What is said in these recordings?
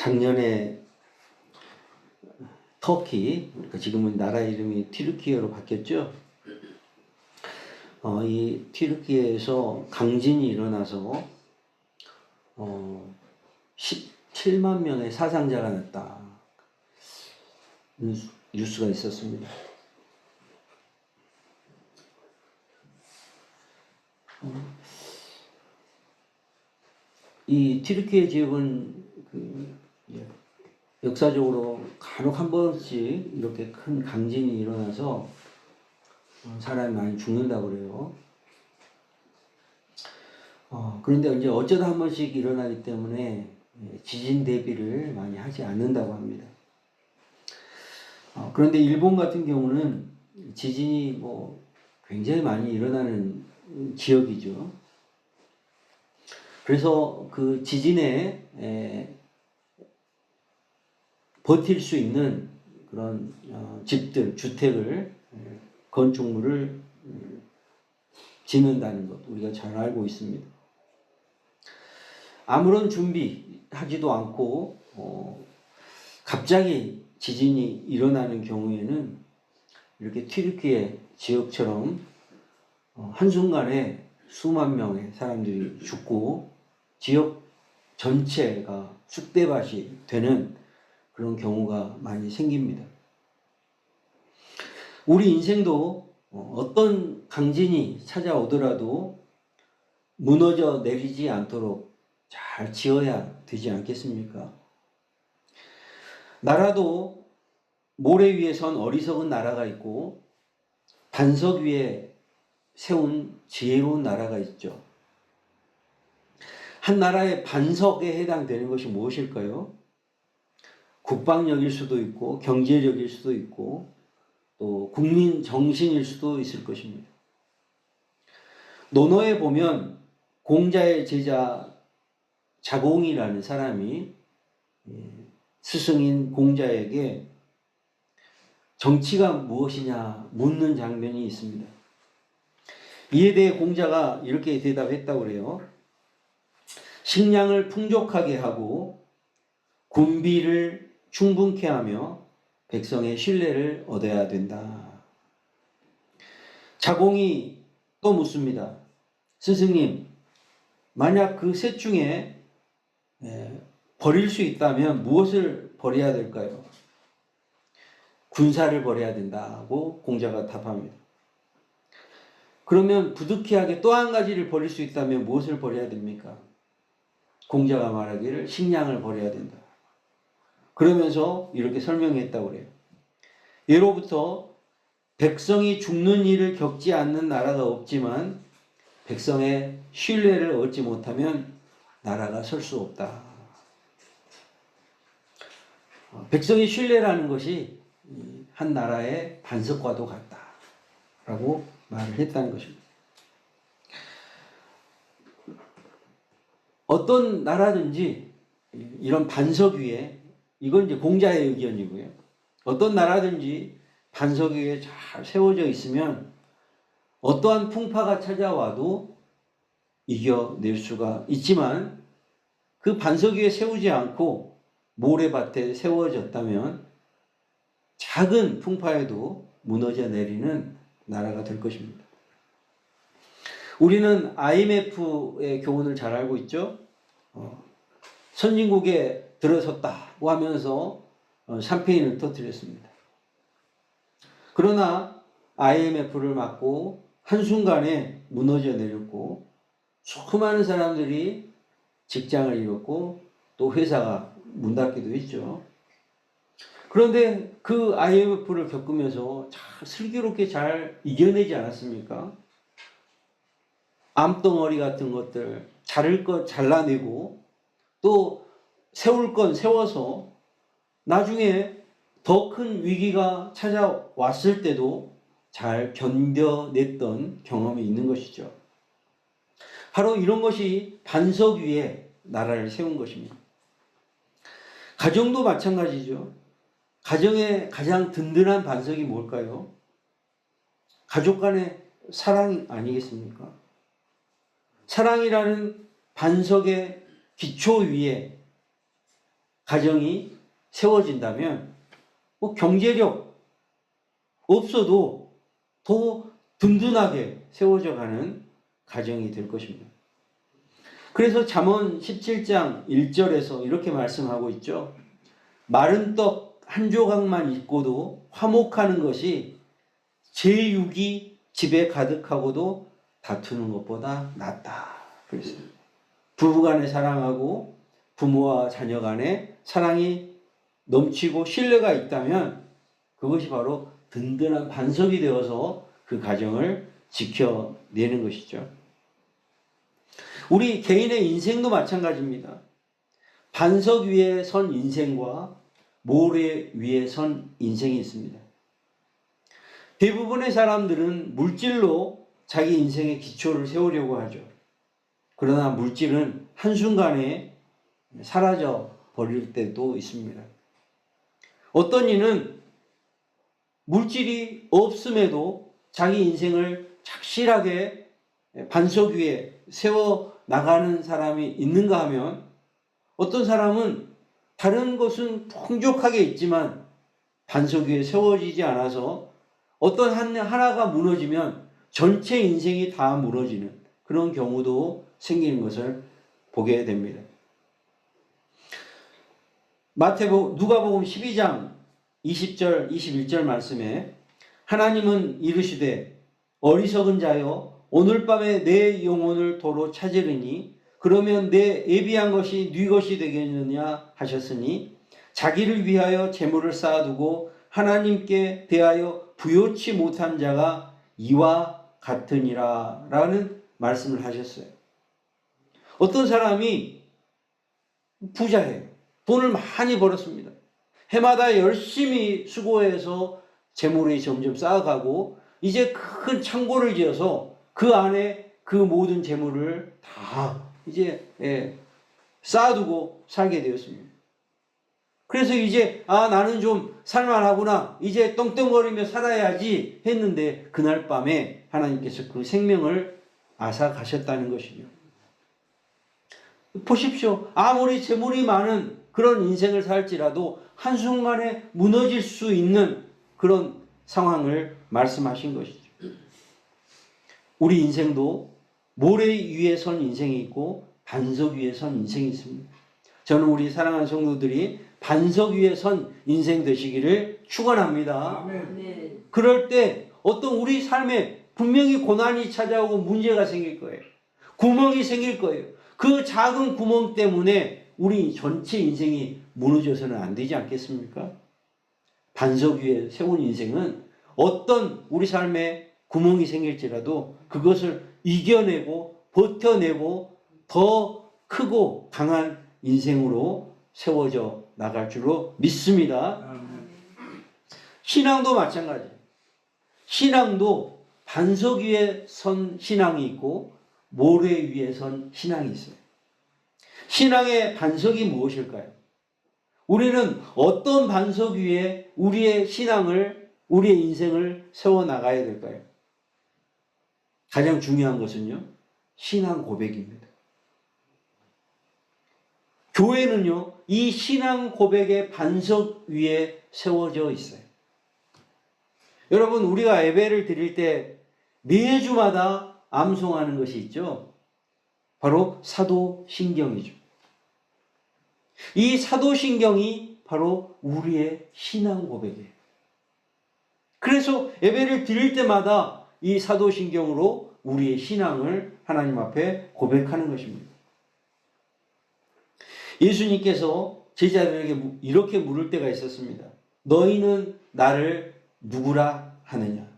작년에 터키, 그러니까 지금은 나라 이름이 튀르키예로 바뀌었죠. 이 튀르키예에서 강진이 일어나서 17만 명의 사상자가 났다. 뉴스가 있었습니다. 이 튀르키예 지역은 역사적으로 간혹 한 번씩 이렇게 큰 강진이 일어나서 사람이 많이 죽는다고 그래요. 그런데 이제 어쩌다 한 번씩 일어나기 때문에 지진 대비를 많이 하지 않는다고 합니다. 그런데 일본 같은 경우는 지진이 굉장히 많이 일어나는 지역이죠. 그래서 그 지진에 버틸 수 있는 그런 집들, 주택을, 건축물을 짓는다는 것 우리가 잘 알고 있습니다. 아무런 준비하지도 않고 갑자기 지진이 일어나는 경우에는 이렇게 튀르키예 지역처럼 한순간에 수만 명의 사람들이 죽고 지역 전체가 쑥대밭이 되는 그런 경우가 많이 생깁니다. 우리 인생도 어떤 강진이 찾아오더라도 무너져 내리지 않도록 잘 지어야 되지 않겠습니까? 나라도 모래 위에 선 어리석은 나라가 있고 반석 위에 세운 지혜로운 나라가 있죠. 한 나라의 반석에 해당되는 것이 무엇일까요? 국방력일 수도 있고 경제력일 수도 있고 또 국민 정신일 수도 있을 것입니다. 논어에 보면 공자의 제자 자공이라는 사람이 스승인 공자에게 정치가 무엇이냐 묻는 장면이 있습니다. 이에 대해 공자가 이렇게 대답했다고 그래요. 식량을 풍족하게 하고 군비를 충분케 하며 백성의 신뢰를 얻어야 된다. 자공이 또 묻습니다. 스승님, 만약 그 셋 중에 버릴 수 있다면 무엇을 버려야 될까요? 군사를 버려야 된다고 공자가 답합니다. 그러면 부득이하게 또 한 가지를 버릴 수 있다면 무엇을 버려야 됩니까? 공자가 말하기를 식량을 버려야 된다. 그러면서 이렇게 설명했다고 그래요. 예로부터 백성이 죽는 일을 겪지 않는 나라가 없지만 백성의 신뢰를 얻지 못하면 나라가 설 수 없다. 백성의 신뢰라는 것이 한 나라의 반석과도 같다라고 말을 했다는 것입니다. 어떤 나라든지 이런 반석 위에, 이건 이제 공자의 의견이고요. 어떤 나라든지 반석 위에 잘 세워져 있으면 어떠한 풍파가 찾아와도 이겨낼 수가 있지만 그 반석 위에 세우지 않고 모래밭에 세워졌다면 작은 풍파에도 무너져 내리는 나라가 될 것입니다. 우리는 IMF의 교훈을 잘 알고 있죠. 선진국에 들어섰다고 하면서 샴페인을 터뜨렸습니다. 그러나 IMF를 맞고 한순간에 무너져 내렸고 수많은 사람들이 직장을 잃었고 또 회사가 문 닫기도 했죠. 그런데 그 IMF를 겪으면서 잘 슬기롭게 잘 이겨내지 않았습니까? 암덩어리 같은 것들 자를 것 잘라내고 또 세울 건 세워서 나중에 더 큰 위기가 찾아왔을 때도 잘 견뎌냈던 경험이 있는 것이죠. 바로 이런 것이 반석 위에 나라를 세운 것입니다. 가정도 마찬가지죠. 가정의 가장 든든한 반석이 뭘까요? 가족 간의 사랑 아니겠습니까? 사랑이라는 반석의 기초 위에 가정이 세워진다면 뭐 경제력 없어도 더 든든하게 세워져 가는 가정이 될 것입니다. 그래서 잠언 17장 1절에서 이렇게 말씀하고 있죠. 마른 떡 한 조각만 있고도 화목하는 것이 제육이 집에 가득하고도 다투는 것보다 낫다. 그랬어요. 부부간에 사랑하고 부모와 자녀 간에 사랑이 넘치고 신뢰가 있다면 그것이 바로 든든한 반석이 되어서 그 가정을 지켜내는 것이죠. 우리 개인의 인생도 마찬가지입니다. 반석 위에 선 인생과 모래 위에 선 인생이 있습니다. 대부분의 사람들은 물질로 자기 인생의 기초를 세우려고 하죠. 그러나 물질은 한순간에 사라져 버릴 때도 있습니다. 어떤 이는 물질이 없음에도 자기 인생을 착실하게 반석 위에 세워 나가는 사람이 있는가 하면 어떤 사람은 다른 것은 풍족하게 있지만 반석 위에 세워지지 않아서 어떤 하나가 무너지면 전체 인생이 다 무너지는 그런 경우도 생기는 것을 보게 됩니다. 누가복음 12장 20절 21절 말씀에 하나님은 이르시되 어리석은 자여 오늘 밤에 내 영혼을 도로 찾으리니 그러면 내 예비한 것이 네 것이 되겠느냐 하셨으니 자기를 위하여 재물을 쌓아두고 하나님께 대하여 부요치 못한 자가 이와 같으니라 라는 말씀을 하셨어요. 어떤 사람이 부자예요. 돈을 많이 벌었습니다. 해마다 열심히 수고해서 재물이 점점 쌓아가고 이제 큰 창고를 지어서 그 안에 그 모든 재물을 다 이제 쌓아두고 살게 되었습니다. 그래서 이제 나는 좀 살만하구나 이제 떵떵거리며 살아야지 했는데 그날 밤에 하나님께서 그 생명을 앗아가셨다는 것이죠. 보십시오. 아무리 재물이 많은 그런 인생을 살지라도 한순간에 무너질 수 있는 그런 상황을 말씀하신 것이죠. 우리 인생도 모래 위에 선 인생이 있고 반석 위에 선 인생이 있습니다. 저는 우리 사랑하는 성도들이 반석 위에 선 인생 되시기를 축원합니다. 아멘. 그럴 때 어떤 우리 삶에 분명히 고난이 찾아오고 문제가 생길 거예요. 구멍이 생길 거예요. 그 작은 구멍 때문에 우리 전체 인생이 무너져서는 안 되지 않겠습니까? 반석 위에 세운 인생은 어떤 우리 삶에 구멍이 생길지라도 그것을 이겨내고 버텨내고 더 크고 강한 인생으로 세워져 나갈 줄로 믿습니다. 신앙도 마찬가지예요. 신앙도 반석 위에 선 신앙이 있고 모래 위에 선 신앙이 있어요. 신앙의 반석이 무엇일까요? 우리는 어떤 반석 위에 우리의 신앙을, 우리의 인생을 세워나가야 될까요? 가장 중요한 것은요, 신앙 고백입니다. 교회는요, 이 신앙 고백의 반석 위에 세워져 있어요. 여러분, 우리가 예배를 드릴 때 매주마다 암송하는 것이 있죠. 바로 사도신경이죠. 이 사도신경이 바로 우리의 신앙 고백이에요. 그래서 예배를 드릴 때마다 이 사도신경으로 우리의 신앙을 하나님 앞에 고백하는 것입니다. 예수님께서 제자들에게 이렇게 물을 때가 있었습니다. 너희는 나를 누구라 하느냐?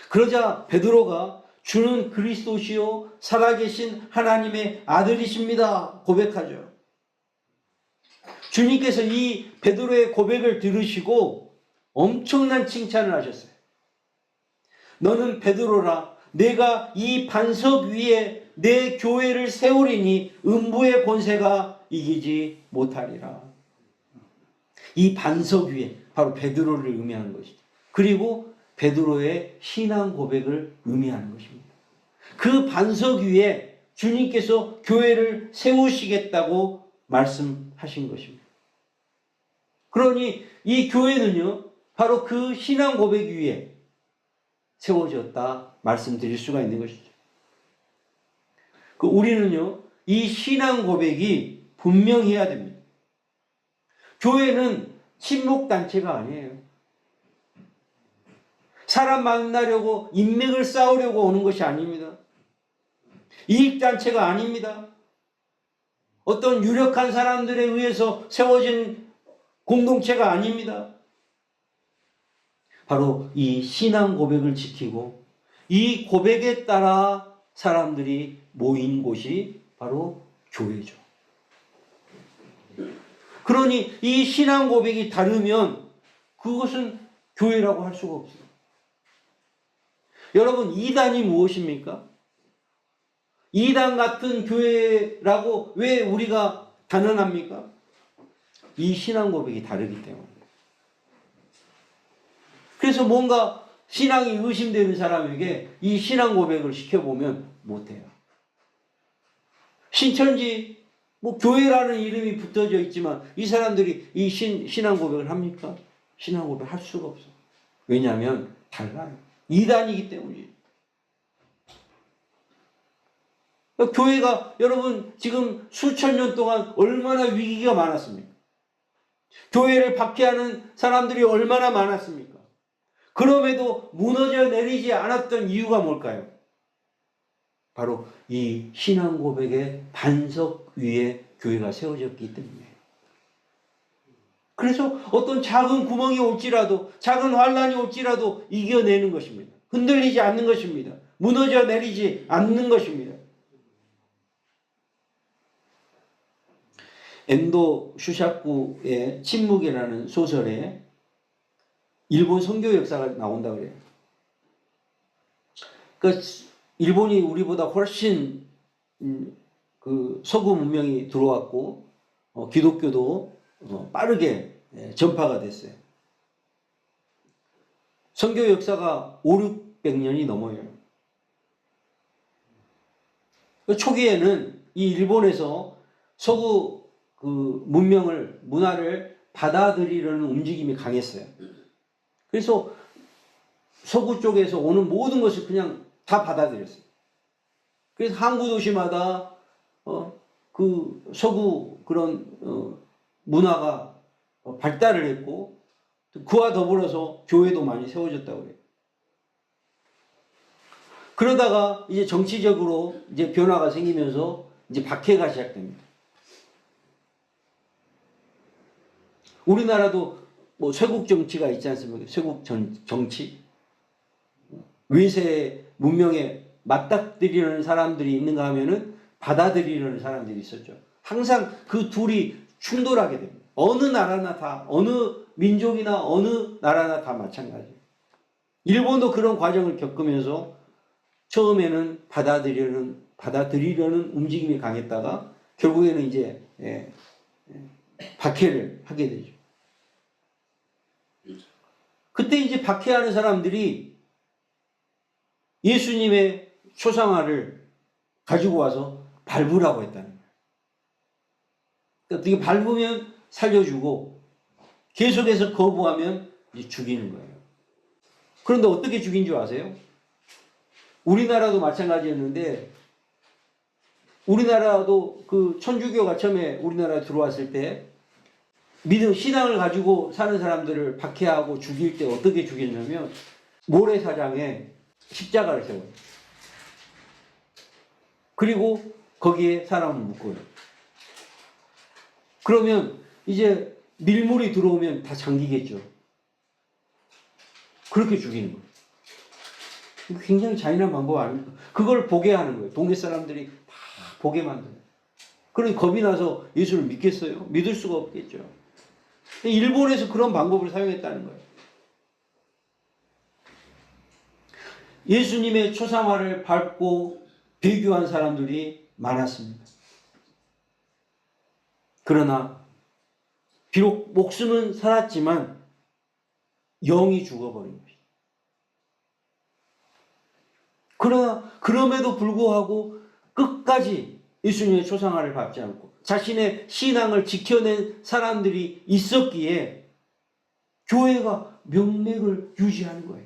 그러자 베드로가 주는 그리스도시요 살아계신 하나님의 아들이십니다 고백하죠. 주님께서 이 베드로의 고백을 들으시고 엄청난 칭찬을 하셨어요. 너는 베드로라, 내가 이 반석 위에 내 교회를 세우리니 음부의 권세가 이기지 못하리라. 이 반석 위에 바로 베드로를 의미하는 것이죠. 그리고 베드로의 신앙 고백을 의미하는 것입니다. 그 반석 위에 주님께서 교회를 세우시겠다고 말씀하신 것입니다. 그러니 이 교회는요, 바로 그 신앙 고백 위에 세워졌다 말씀드릴 수가 있는 것이죠. 우리는요, 이 신앙 고백이 분명해야 됩니다. 교회는 친목단체가 아니에요. 사람 만나려고 인맥을 쌓으려고 오는 것이 아닙니다. 이익단체가 아닙니다. 어떤 유력한 사람들에 의해서 세워진 공동체가 아닙니다. 바로 이 신앙 고백을 지키고 이 고백에 따라 사람들이 모인 곳이 바로 교회죠. 그러니 이 신앙 고백이 다르면 그것은 교회라고 할 수가 없어요. 여러분, 이단이 무엇입니까? 이단 같은 교회라고 왜 우리가 단언합니까? 이 신앙 고백이 다르기 때문에. 그래서 뭔가 신앙이 의심되는 사람에게 이 신앙 고백을 시켜보면 못해요. 신천지, 교회라는 이름이 붙어져 있지만 이 사람들이 이 신앙 고백을 합니까? 신앙 고백을 할 수가 없어. 왜냐하면 달라요. 이단이기 때문이에요. 교회가 여러분 지금 수천 년 동안 얼마나 위기가 많았습니까? 교회를 박해하는 사람들이 얼마나 많았습니까? 그럼에도 무너져 내리지 않았던 이유가 뭘까요? 바로 이 신앙 고백의 반석 위에 교회가 세워졌기 때문이에요. 그래서 어떤 작은 구멍이 올지라도, 작은 환란이 올지라도 이겨내는 것입니다. 흔들리지 않는 것입니다. 무너져 내리지 않는 것입니다. 엔도 슈샤쿠의 침묵이라는 소설에 일본 선교 역사가 나온다고 그래요. 그러니까 일본이 우리보다 훨씬 그 서구 문명이 들어왔고 기독교도 빠르게 전파가 됐어요. 선교 역사가 500~600년이 넘어요. 초기에는 이 일본에서 서구 그 문화를 받아들이려는 움직임이 강했어요. 그래서 서구 쪽에서 오는 모든 것을 그냥 다 받아들였어요. 그래서 항구 도시마다 그 서구 그런 문화가 발달을 했고 그와 더불어서 교회도 많이 세워졌다고 해요. 그러다가 이제 정치적으로 이제 변화가 생기면서 이제 박해가 시작됩니다. 우리나라도 쇄국 정치가 있지 않습니까? 쇄국 정치. 외세 문명에 맞닥뜨리려는 사람들이 있는가 하면은 받아들이려는 사람들이 있었죠. 항상 그 둘이 충돌하게 됩니다. 어느 나라나 다, 어느 민족이나 어느 나라나 다 마찬가지예요. 일본도 그런 과정을 겪으면서 처음에는 받아들이려는 움직임이 강했다가 결국에는 이제 박해를 하게 되죠. 그때 이제 박해하는 사람들이 예수님의 초상화를 가지고 와서 밟으라고 했다는 거예요. 그러니까 이게 밟으면 살려주고 계속해서 거부하면 이제 죽이는 거예요. 그런데 어떻게 죽인 줄 아세요? 우리나라도 마찬가지였는데 우리나라도 그 천주교가 처음에 우리나라에 들어왔을 때 신앙을 가지고 사는 사람들을 박해하고 죽일 때 어떻게 죽였냐면 모래사장에 십자가를 세워요. 그리고 거기에 사람을 묶어요. 그러면 이제 밀물이 들어오면 다 잠기겠죠. 그렇게 죽이는 거예요. 굉장히 잔인한 방법 아닙니까? 그걸 보게 하는 거예요. 동네 사람들이 다 보게 만드는 거예요. 그러니 겁이 나서 예수를 믿겠어요? 믿을 수가 없겠죠. 일본에서 그런 방법을 사용했다는 거예요. 예수님의 초상화를 밟고 배교한 사람들이 많았습니다. 그러나 비록 목숨은 살았지만 영이 죽어버린 것이죠. 그러나 그럼에도 불구하고 끝까지 예수님의 초상화를 밟지 않고 자신의 신앙을 지켜낸 사람들이 있었기에 교회가 명맥을 유지하는 거예요.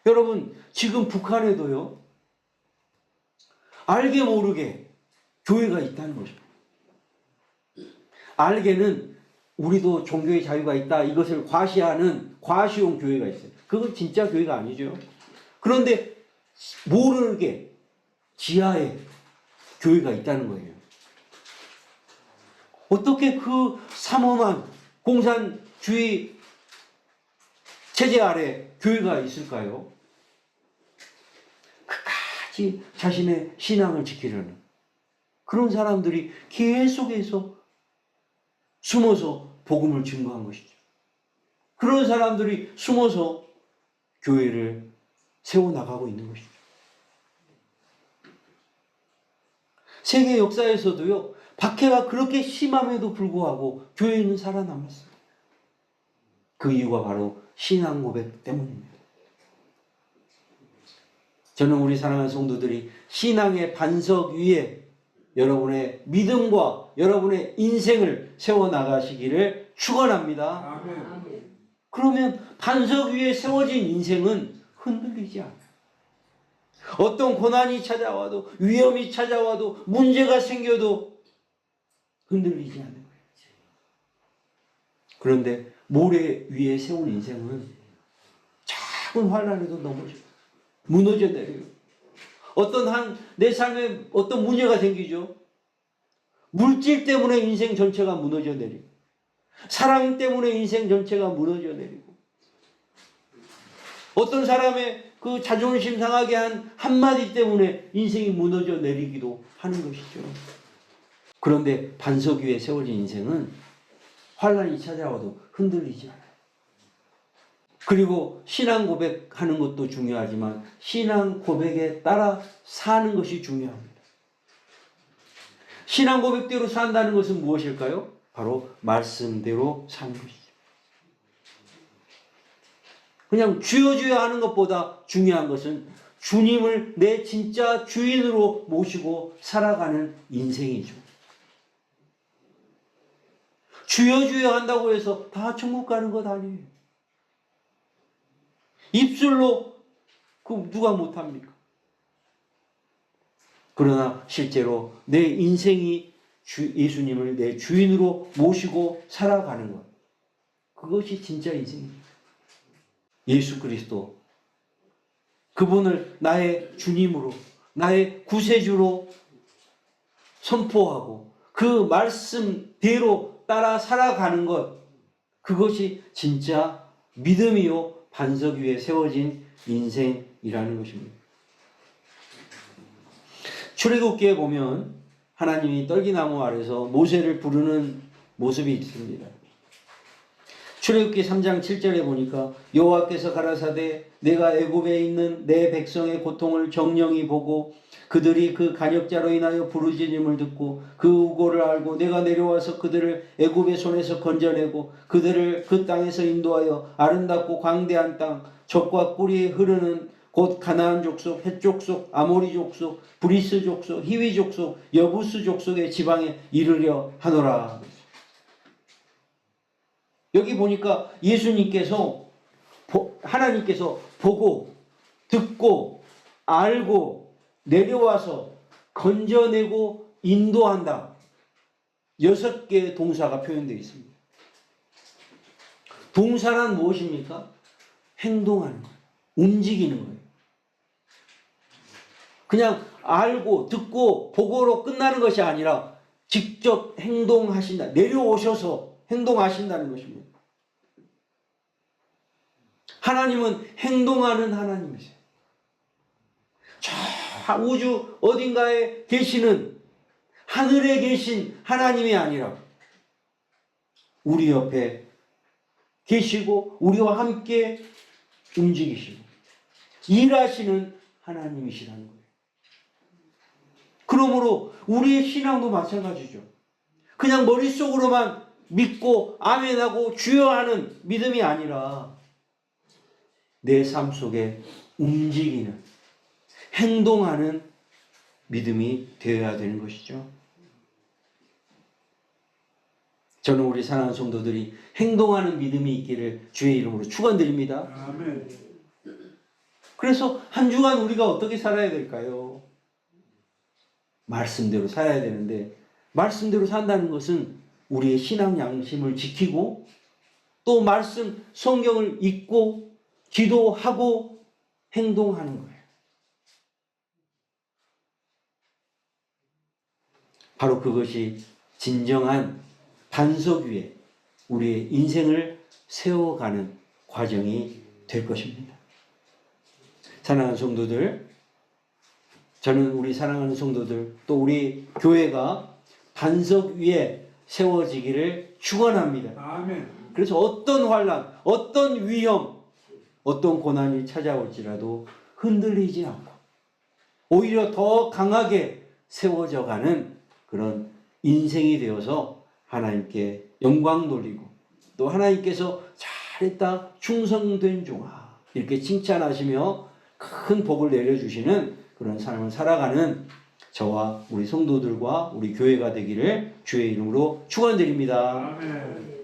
여러분, 지금 북한에도요, 알게 모르게 교회가 있다는 것입니다. 알게는 우리도 종교의 자유가 있다, 이것을 과시하는 과시용 교회가 있어요. 그건 진짜 교회가 아니죠. 그런데 모르게 지하에 교회가 있다는 거예요. 어떻게 그 삼엄한 공산주의 체제 아래 교회가 있을까요? 끝까지 자신의 신앙을 지키려는 그런 사람들이 계속해서 숨어서 복음을 증거한 것이죠. 그런 사람들이 숨어서 교회를 세워나가고 있는 것이죠. 세계 역사에서도요, 박해가 그렇게 심함에도 불구하고 교회는 살아남았어요. 그 이유가 바로 신앙 고백 때문입니다. 저는 우리 사랑하는 성도들이 신앙의 반석 위에 여러분의 믿음과 여러분의 인생을 세워나가시기를 축원합니다. 그러면 반석 위에 세워진 인생은 흔들리지 않아요. 어떤 고난이 찾아와도, 위험이 찾아와도, 문제가 생겨도 흔들리지 않는 거예요. 그런데 모래 위에 세운 인생은 작은 환난에도 넘어져요. 무너져 내려요. 내 삶에 어떤 문제가 생기죠. 물질 때문에 인생 전체가 무너져 내리고, 사랑 때문에 인생 전체가 무너져 내리고, 어떤 사람의 그 자존심 상하게 한 한마디 때문에 인생이 무너져 내리기도 하는 것이죠. 그런데 반석 위에 세워진 인생은 환난이 찾아와도 흔들리지 않아요. 그리고 신앙 고백하는 것도 중요하지만 신앙 고백에 따라 사는 것이 중요합니다. 신앙 고백대로 산다는 것은 무엇일까요? 바로 말씀대로 사는 것이죠. 그냥 주여 주여 하는 것보다 중요한 것은 주님을 내 진짜 주인으로 모시고 살아가는 인생이죠. 주여 주여 한다고 해서 다 천국 가는 것 아니에요. 입술로 그 누가 못합니까? 그러나 실제로 내 인생이 예수님을 내 주인으로 모시고 살아가는 것, 그것이 진짜 인생입니다. 예수 그리스도, 그분을 나의 주님으로, 나의 구세주로 선포하고 그 말씀대로 따라 살아가는 것, 그것이 진짜 믿음이요 반석 위에 세워진 인생이라는 것입니다. 출애굽기에 보면 하나님이 떨기나무 아래서 모세를 부르는 모습이 있습니다. 출애굽기 3장 7절에 보니까 여호와께서 가라사대 내가 애굽에 있는 내 백성의 고통을 정령히 보고 그들이 그 간역자로 인하여 부르짖음을 듣고 그 우고를 알고 내가 내려와서 그들을 애굽의 손에서 건져내고 그들을 그 땅에서 인도하여 아름답고 광대한 땅 젖과 꿀이 흐르는 곧 가나안 족속, 헷 족속, 아모리 족속, 브리스 족속, 히위 족속, 여부스 족속의 지방에 이르려 하노라. 여기 보니까 예수님께서 하나님께서 보고 듣고 알고 내려와서 건져내고 인도한다. 6개의 동사가 표현되어 있습니다. 동사란 무엇입니까? 행동하는 거예요. 움직이는 거예요. 그냥 알고 듣고 보고로 끝나는 것이 아니라 직접 행동하신다. 내려오셔서 행동하신다는 것입니다. 하나님은 행동하는 하나님이세요. 저 우주 어딘가에 계시는 하늘에 계신 하나님이 아니라 우리 옆에 계시고 우리와 함께 움직이시고 일하시는 하나님이시라는 거예요. 그러므로 우리의 신앙도 마찬가지죠. 그냥 머릿속으로만 믿고 아멘하고 주여 하는 믿음이 아니라 내 삶 속에 움직이는 행동하는 믿음이 되어야 되는 것이죠. 저는 우리 사랑하는 성도들이 행동하는 믿음이 있기를 주의 이름으로 축원드립니다. 아멘. 그래서 한 주간 우리가 어떻게 살아야 될까요? 말씀대로 살아야 되는데, 말씀대로 산다는 것은 우리의 신앙 양심을 지키고 또 말씀 성경을 읽고 기도하고 행동하는 거예요. 바로 그것이 진정한 반석 위에 우리의 인생을 세워가는 과정이 될 것입니다. 사랑하는 성도들, 저는 우리 사랑하는 성도들 또 우리 교회가 반석 위에 세워지기를 축원합니다. 아멘. 그래서 어떤 환난, 어떤 위험, 어떤 고난이 찾아올지라도 흔들리지 않고 오히려 더 강하게 세워져가는 그런 인생이 되어서 하나님께 영광 돌리고 또 하나님께서 잘했다 충성된 종아 이렇게 칭찬하시며 큰 복을 내려주시는 그런 삶을 살아가는 저와 우리 성도들과 우리 교회가 되기를 주의 이름으로 축원드립니다. 아멘.